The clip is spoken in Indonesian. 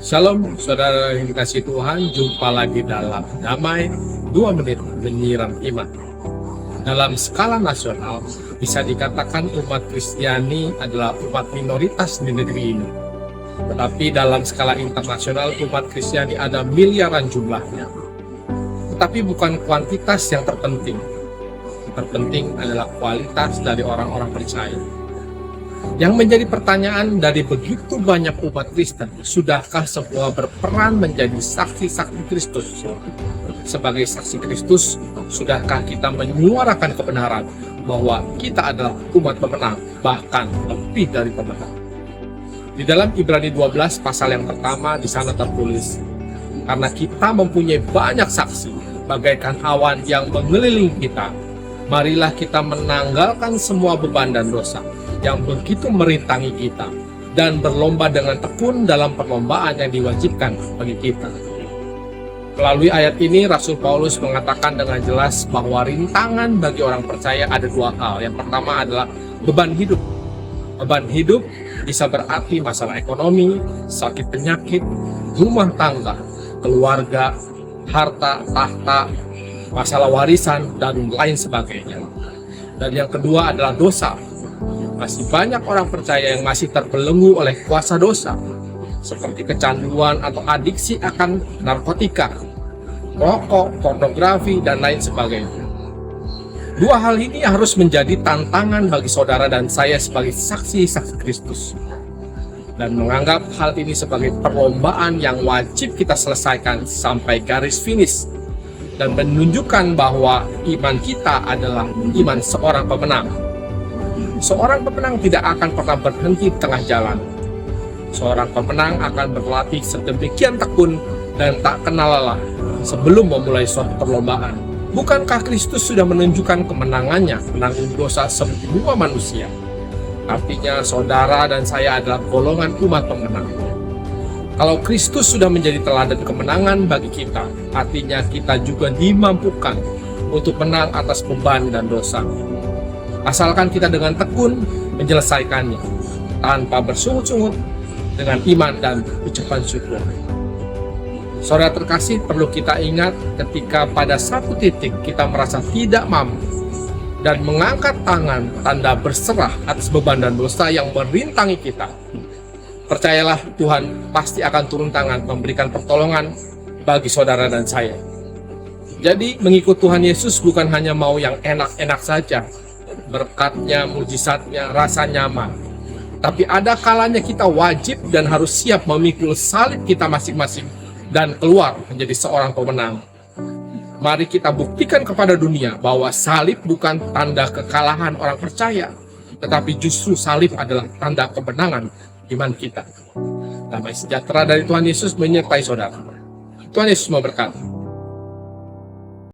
Shalom, saudara yang dikasih Tuhan. Jumpa lagi dalam Damai 2 Menit Menyiram Iman. Dalam skala nasional, bisa dikatakan umat Kristiani adalah umat minoritas di negeri ini. Tetapi dalam skala internasional, umat Kristiani ada miliaran jumlahnya. Tetapi bukan kuantitas yang terpenting. Yang terpenting adalah kualitas dari orang-orang percaya. Yang menjadi pertanyaan dari begitu banyak umat Kristen, sudahkah semua berperan menjadi saksi-saksi Kristus? Sebagai saksi Kristus, sudahkah kita menyuarakan kebenaran bahwa kita adalah umat pemenang, bahkan lebih dari pemenang? Di dalam Ibrani 12 pasal yang pertama di sana tertulis, karena kita mempunyai banyak saksi, bagaikan awan yang mengelilingi kita, marilah kita menanggalkan semua beban dan dosa yang begitu merintangi kita, dan berlomba dengan tekun dalam perlombaan yang diwajibkan bagi kita. Melalui ayat ini, Rasul Paulus mengatakan dengan jelas bahwa rintangan bagi orang percaya ada dua hal. Yang pertama adalah beban hidup. Beban hidup bisa berarti masalah ekonomi, sakit penyakit, rumah tangga, keluarga, harta, tahta, masalah warisan, dan lain sebagainya. Dan yang kedua adalah dosa. Masih banyak orang percaya yang masih terbelenggu oleh kuasa dosa, seperti kecanduan atau adiksi akan narkotika, rokok, pornografi, dan lain sebagainya. Dua hal ini harus menjadi tantangan bagi saudara dan saya sebagai saksi-saksi Kristus, dan menganggap hal ini sebagai perlombaan yang wajib kita selesaikan sampai garis finish, dan menunjukkan bahwa iman kita adalah iman seorang pemenang. Seorang pemenang tidak akan pernah berhenti di tengah jalan. Seorang pemenang akan berlatih sedemikian tekun dan tak kenal lelah sebelum memulai suatu perlombaan. Bukankah Kristus sudah menunjukkan kemenangannya menanggung dosa semua manusia? Artinya saudara dan saya adalah golongan umat pemenang. Kalau Kristus sudah menjadi teladan kemenangan bagi kita, artinya kita juga dimampukan untuk menang atas beban dan dosa. Asalkan kita dengan tekun menyelesaikannya, tanpa bersungut-sungut, dengan iman dan ucapan syukur. Saudara terkasih, perlu kita ingat ketika pada satu titik kita merasa tidak mampu dan mengangkat tangan tanda berserah atas beban dan dosa yang merintangi kita. Percayalah, Tuhan pasti akan turun tangan memberikan pertolongan bagi saudara dan saya. Jadi mengikut Tuhan Yesus bukan hanya mau yang enak-enak saja, berkatnya, mujizatnya, rasa nyaman. Tapi ada kalanya kita wajib dan harus siap memikul salib kita masing-masing dan keluar menjadi seorang pemenang. Mari kita buktikan kepada dunia bahwa salib bukan tanda kekalahan orang percaya, tetapi justru salib adalah tanda kemenangan iman kita. Damai sejahtera dari Tuhan Yesus menyertai saudara. Tuhan Yesus memberkati.